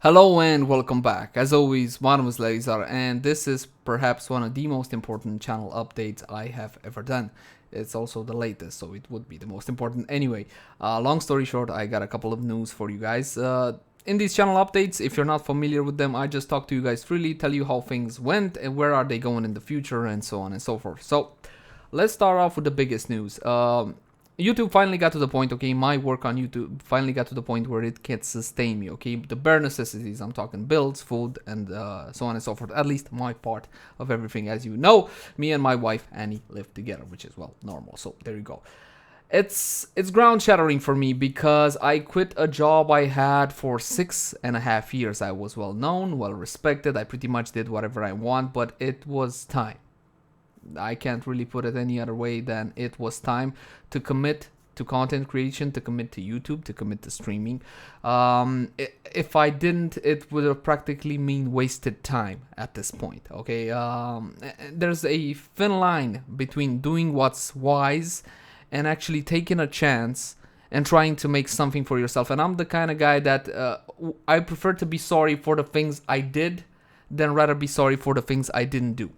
Hello and welcome back. As always, my name is Laser, and this is perhaps one of the most important channel updates I have ever done. It's also the latest, so it would be the most important anyway. Long story short, I got a couple of news for you guys. In these channel updates, if you're not familiar with them, I just talk to you guys freely, tell you how things went and where are they going in the future and so on and so forth. So let's start off with the biggest news. YouTube finally got to the point, okay, my work on YouTube finally got to the point where it can sustain me, okay, the bare necessities, I'm talking bills, food, and so on and so forth, at least my part of everything. As you know, me and my wife, Annie, live together, which is, well, normal, so there you go. It's ground shattering for me because I quit a job I had for 6.5 years. I was well known, well respected, I pretty much did whatever I want, but it was time. I can't really put it any other way than it was time to commit to content creation, to commit to YouTube, to commit to streaming. If I didn't, it would have practically mean wasted time at this point, okay? There's a thin line between doing what's wise and actually taking a chance and trying to make something for yourself. And I'm the kind of guy that I prefer to be sorry for the things I did than rather be sorry for the things I didn't do.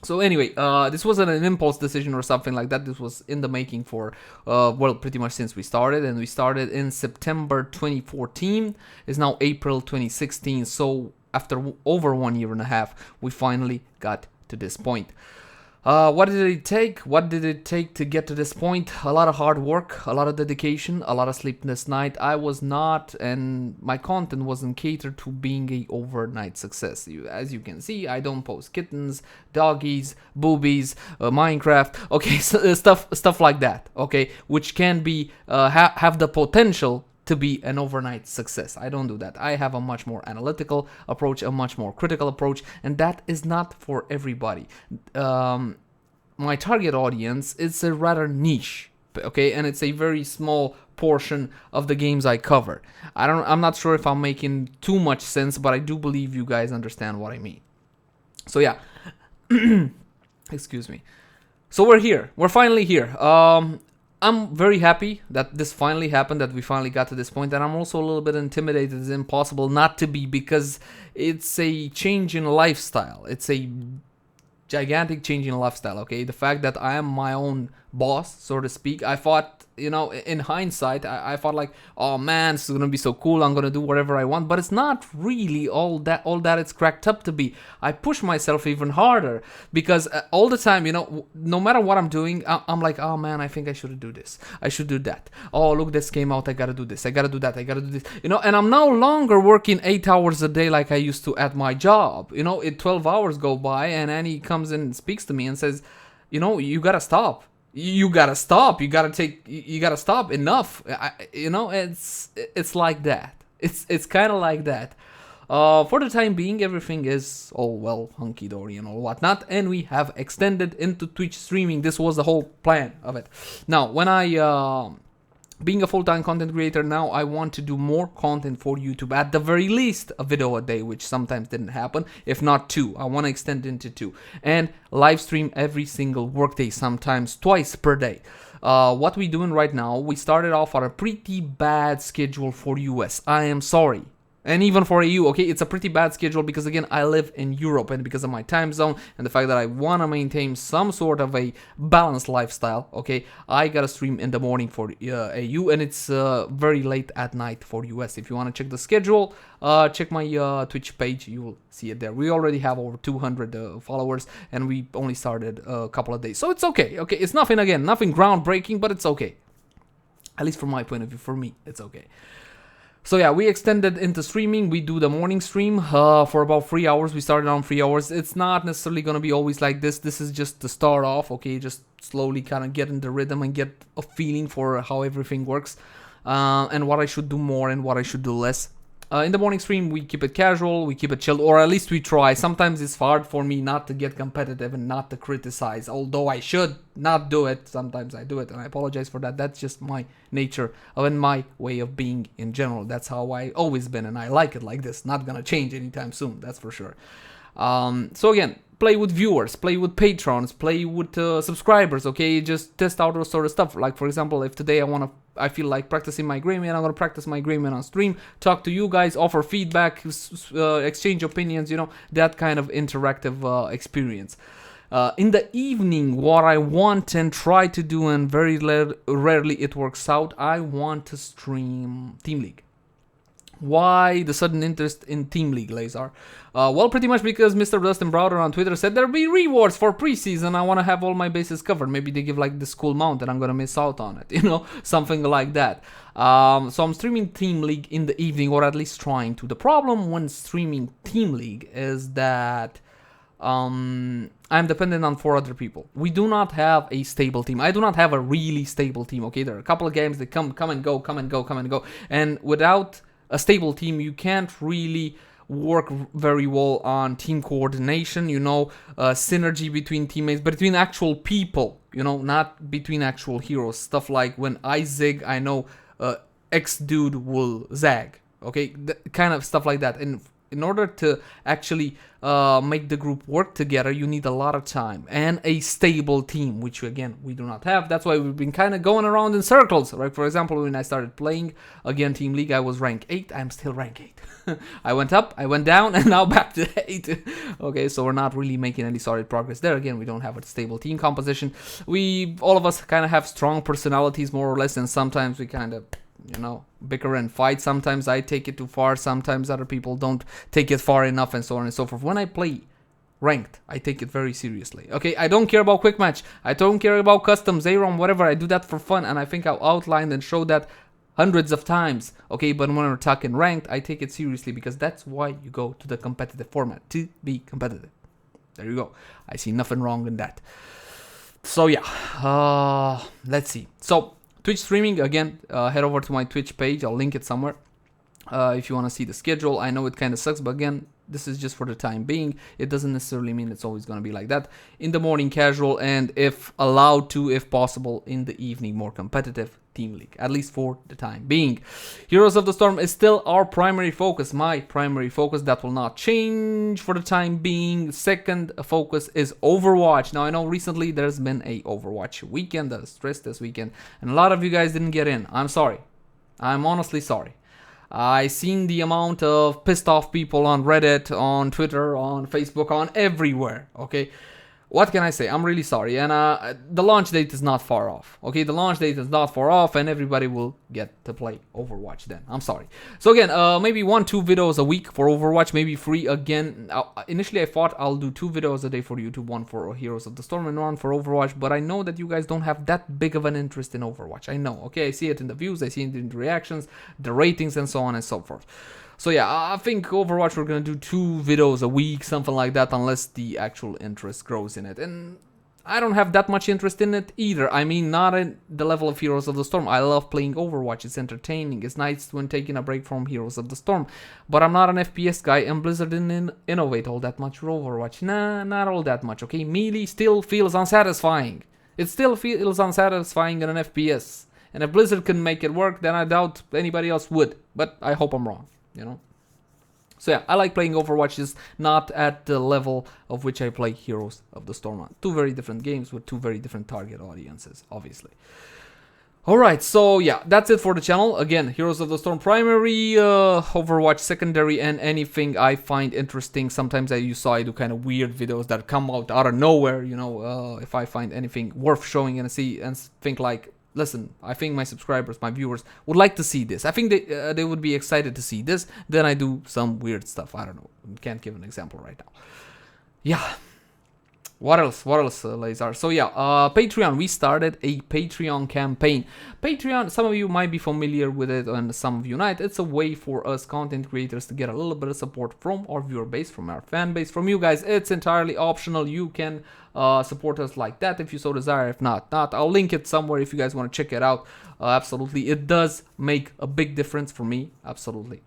So anyway, this wasn't an impulse decision or something like that. This was in the making for, well, pretty much since we started. And we started in September 2014. It's now April 2016. So after over 1.5 years, we finally got to this point. What did it take? What did it take to get to this point? A lot of hard work, a lot of dedication, a lot of sleepless night. I was not, and my content wasn't catered to being a overnight success. As you can see, I don't post kittens, doggies, boobies, Minecraft, okay, so, stuff like that, okay, which can be have the potential to be an overnight success. I don't do that. I have a much more analytical approach, a much more critical approach, and that is not for everybody. My target audience is a rather niche, okay, and it's a very small portion of the games I cover. I'm not sure if I'm making too much sense, but I do believe you guys understand what I mean. So yeah, excuse me. So we're here. We're finally here. I'm very happy that this finally happened, that we finally got to this point, and I'm also a little bit intimidated. It's impossible not to be, because it's a change in lifestyle. It's a gigantic change in lifestyle, okay? The fact that I am my own boss, so to speak, I thought, you know, in hindsight, I thought like, oh man, this is gonna be so cool, I'm gonna do whatever I want, but it's not really all that it's cracked up to be. I push myself even harder, because all the time, you know, no matter what I'm doing, I'm like, oh man, I think I should do this, I should do that, oh look, this came out, I gotta do this, I gotta do that, I gotta do this, you know, and I'm no longer working 8 hours a day like I used to at my job. You know, 12 hours go by and Annie comes in and speaks to me and says, you know, you gotta stop. You gotta stop. You gotta stop. Enough. You know, it's like that. It's kind of like that. For the time being, everything is all well hunky dory and all whatnot, and we have extended into Twitch streaming. This was the whole plan of it. Now, when being a full-time content creator now, I want to do more content for YouTube. At the very least, a video a day, which sometimes didn't happen. If not 2, I want to extend into 2. And live stream every single workday, sometimes twice per day. What we doing right now, we started off on a pretty bad schedule for US. I am sorry. And even for EU, okay, it's a pretty bad schedule because, again, I live in Europe, and because of my time zone and the fact that I want to maintain some sort of a balanced lifestyle, okay, I gotta stream in the morning for EU, and it's very late at night for US. If you want to check the schedule, check my Twitch page, you will see it there. We already have over 200 followers, and we only started a couple of days, so it's okay, okay, it's nothing groundbreaking, but it's okay. At least from my point of view, for me, it's okay. So yeah, we extended into streaming. We do the morning stream for about 3 hours. We started on 3 hours. It's not necessarily going to be always like this. This is just the start off, okay? Just slowly kind of get in the rhythm and get a feeling for how everything works, and what I should do more and what I should do less. In the morning stream, we keep it casual, we keep it chilled, or at least we try. Sometimes it's hard for me not to get competitive and not to criticize, although I should not do it. Sometimes I do it, and I apologize for that. That's just my nature and my way of being in general. That's how I always been, and I like it like this. Not gonna change anytime soon, that's for sure. So again, play with viewers, play with patrons, play with subscribers, okay? Just test out those sort of stuff. Like, for example, if today I want to I feel like practicing my Grayman, I'm gonna practice my Grayman on stream, talk to you guys, offer feedback, exchange opinions, you know, that kind of interactive experience. In the evening, what I want and try to do, and very rarely it works out, I want to stream Team League. Why the sudden interest in Team League, Lazar? Well, pretty much because Mr. Dustin Browder on Twitter said there'll be rewards for preseason. I want to have all my bases covered. Maybe they give like this cool mount and I'm going to miss out on it, you know, something like that. So I'm streaming Team League in the evening, or at least trying to. The problem when streaming Team League is that I'm dependent on 4 other people. We do not have a stable team. I do not have a really stable team, okay? There are a couple of games that come and go. And without a stable team, you can't really work very well on team coordination, you know, synergy between teammates, between actual people, you know, not between actual heroes. Stuff like when I zig, I know X dude will zag, okay? Kind of stuff like that. And in order to actually make the group work together, you need a lot of time and a stable team, which again, we do not have. That's why we've been kind of going around in circles, right? For example, when I started playing again Team League, I was rank 8. I'm still rank 8. I went up, I went down, and now back to 8. Okay, so we're not really making any solid progress there. Again, we don't have a stable team composition. All of us kind of have strong personalities, more or less, and sometimes we kind of, you know, bicker and fight. Sometimes I take it too far, sometimes other people don't take it far enough, and so on and so forth. When I play ranked, I take it very seriously. Okay, I don't care about quick match, I don't care about customs, AROM, whatever. I do that for fun, and I think I've outlined and showed that hundreds of times. Okay, but when we're talking ranked, I take it seriously, because that's why you go to the competitive format, to be competitive. There you go. I see nothing wrong in that. So yeah, let's see. So Twitch streaming, again, head over to my Twitch page. I'll link it somewhere if you want to see the schedule. I know it kind of sucks, but again, this is just for the time being. It doesn't necessarily mean it's always going to be like that. In the morning, casual, and if allowed to, if possible, in the evening, more competitive Team League, at least for the time being. Heroes of the Storm is still our primary focus, my primary focus. That will not change for the time being. Second focus is Overwatch. Now, I know recently there's been a Overwatch weekend, a stress this weekend, and a lot of you guys didn't get in. I'm sorry. I'm honestly sorry. I seen the amount of pissed off people on Reddit, on Twitter, on Facebook, on everywhere, okay? What can I say? I'm really sorry, and the launch date is not far off, okay? The launch date is not far off, and everybody will get to play Overwatch then. I'm sorry. So again, maybe 1-2 videos a week for Overwatch, maybe 3 again. Initially, I thought I'll do 2 videos a day for YouTube, 1 for Heroes of the Storm and 1 for Overwatch, but I know that you guys don't have that big of an interest in Overwatch. I know, okay? I see it in the views, I see it in the reactions, the ratings, and so on and so forth. So yeah, I think Overwatch we're gonna do 2 videos a week, something like that, unless the actual interest grows in it. And I don't have that much interest in it either. I mean, not at the level of Heroes of the Storm. I love playing Overwatch, it's entertaining, it's nice when taking a break from Heroes of the Storm. But I'm not an FPS guy, and Blizzard didn't innovate all that much for Overwatch. Nah, not all that much, okay? Melee still feels unsatisfying. It still feels unsatisfying in an FPS. And if Blizzard couldn't make it work, then I doubt anybody else would. But I hope I'm wrong. You know, so yeah, I like playing Overwatch, just not at the level of which I play Heroes of the Storm on. 2 very different games with 2 very different target audiences, obviously. Alright, so yeah, that's it for the channel. Again, Heroes of the Storm primary, Overwatch secondary, and anything I find interesting. Sometimes you saw I do kind of weird videos that come out of nowhere, you know, if I find anything worth showing and think like, listen, I think my subscribers, my viewers would like to see this. I think they would be excited to see this. Then I do some weird stuff. I don't know. Can't give an example right now. Yeah. What else, Lazar? So yeah, Patreon. We started a Patreon campaign. Patreon, some of you might be familiar with it, and some of you not. It's a way for us content creators to get a little bit of support from our viewer base, from our fan base, from you guys. It's entirely optional. You can support us like that if you so desire. If not. I'll link it somewhere if you guys want to check it out. Absolutely, it does make a big difference for me. Absolutely.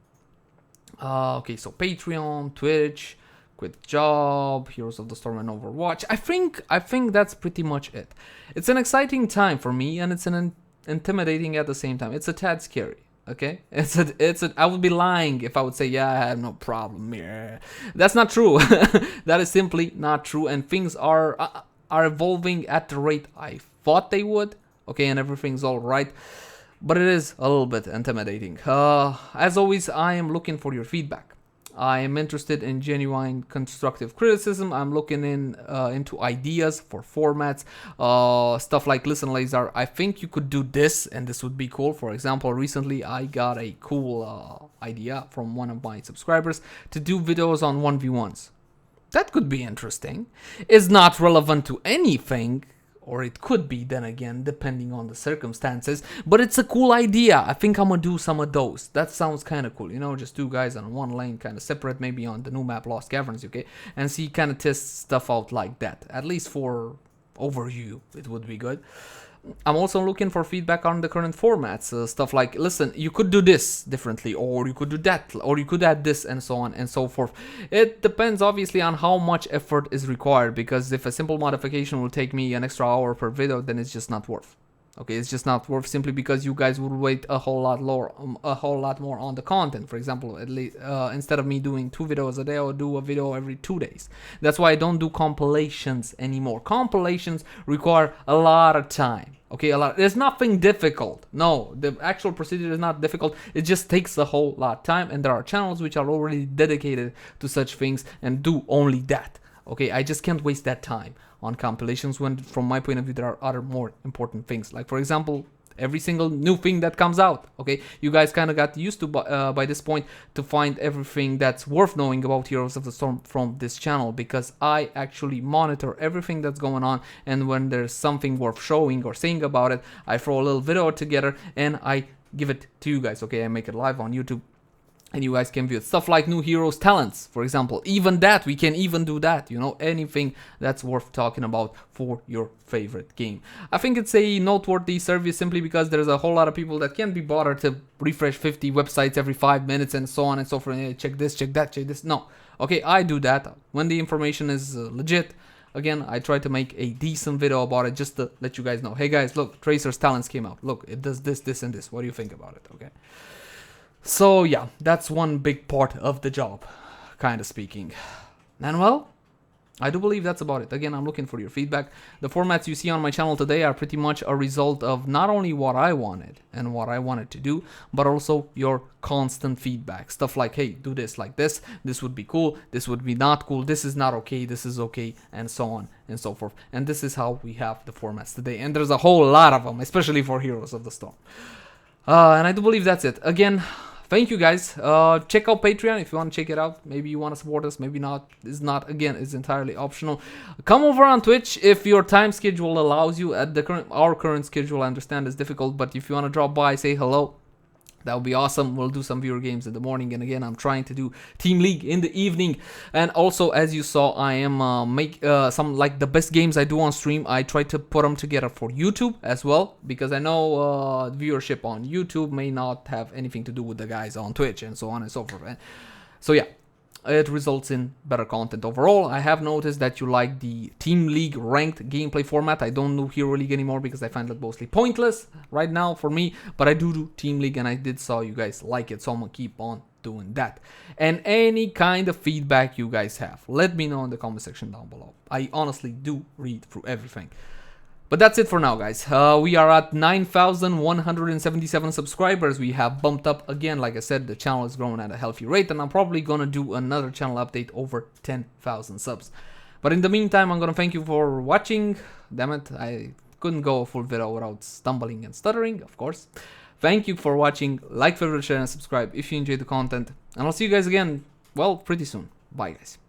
Okay, so Patreon, Twitch. Quit job, Heroes of the Storm, and Overwatch. I think that's pretty much it. It's an exciting time for me, and it's an intimidating at the same time. It's a tad scary. Okay, I would be lying if I would say, yeah, I have no problem here. That's not true. That is simply not true, and things are evolving at the rate I thought they would. Okay, and everything's all right. but it is a little bit intimidating. As always, I am looking for your feedback. I am interested in genuine constructive criticism. I'm looking into ideas for formats, stuff like, listen, Laser, I think you could do this and this would be cool. For example, recently I got a cool idea from one of my subscribers to do videos on 1v1s. That could be interesting. It's not relevant to anything, or it could be, then again, depending on the circumstances, but it's a cool idea. I think I'm gonna do some of those. That sounds kind of cool, you know, just two guys on one lane, kind of separate, maybe on the new map Lost Caverns, okay, and see, kind of test stuff out like that. At least for overview, it would be good. I'm also looking for feedback on the current formats, stuff like, listen, you could do this differently, or you could do that, or you could add this, and so on and so forth. It depends obviously on how much effort is required, because if a simple modification will take me an extra hour per video, then it's just not worth. Okay, it's just not worth, simply because you guys would wait a whole lot more on the content. For example, at least instead of me doing 2 videos a day, I'll do a video every 2 days. That's why I don't do compilations anymore. Compilations require a lot of time. Okay, there's nothing difficult. No, the actual procedure is not difficult. It just takes a whole lot of time, and there are channels which are already dedicated to such things and do only that. Okay, I just can't waste that time on compilations when, from my point of view, there are other more important things. Like, for example, every single new thing that comes out. Okay, you guys kind of got used to by this point to find everything that's worth knowing about Heroes of the Storm from this channel, because I actually monitor everything that's going on, and when there's something worth showing or saying about it, I throw a little video together and I give it to you guys. Okay, I make it live on YouTube, and you guys can view it. Stuff like new heroes talents, for example, even that, we can even do that, you know, anything that's worth talking about for your favorite game. I think it's a noteworthy service simply because there's a whole lot of people that can't be bothered to refresh 50 websites every 5 minutes and so on and so forth. Hey, check this, check that, check this. No, okay, I do that when the information is legit. Again, I try to make a decent video about it just to let you guys know, hey guys, look, Tracer's talents came out, look, it does this, this, and this, what do you think about it? Okay, so yeah, that's one big part of the job, kind of speaking. And well, I do believe that's about it. Again, I'm looking for your feedback. The formats you see on my channel today are pretty much a result of not only what I wanted and what I wanted to do, but also your constant feedback. Stuff like, hey, do this like this would be cool, this would be not cool, this is not okay, this is okay, and so on and so forth. And this is how we have the formats today. And there's a whole lot of them, especially for Heroes of the Storm. And I do believe that's it. Again, thank you guys. Check out Patreon if you want to check it out. Maybe you want to support us, maybe not. It's not, again, it's entirely optional. Come over on Twitch if your time schedule allows you. At our current schedule, I understand is difficult, but if you want to drop by, say hello, that would be awesome. We'll do some viewer games in the morning, and again, I'm trying to do Team League in the evening. And also, as you saw, I am make some, like, the best games I do on stream, I try to put them together for YouTube as well, because I know viewership on YouTube may not have anything to do with the guys on Twitch and so on and so forth. And so yeah, it results in better content overall. I have noticed that you like the Team League ranked gameplay format. I don't do Hero League anymore because I find it mostly pointless right now for me, but I do Team League, and I did saw you guys like it, so I'm gonna keep on doing that. And any kind of feedback you guys have, let me know in the comment section down below. I honestly do read through everything. But that's it for now, guys. We are at 9,177 subscribers. We have bumped up again. Like I said, the channel is growing at a healthy rate, and I'm probably gonna do another channel update over 10,000 subs. But in the meantime, I'm gonna thank you for watching. Damn it, I couldn't go a full video without stumbling and stuttering, of course. Thank you for watching. Like, favorite, share, and subscribe if you enjoyed the content. And I'll see you guys again, well, pretty soon. Bye, guys.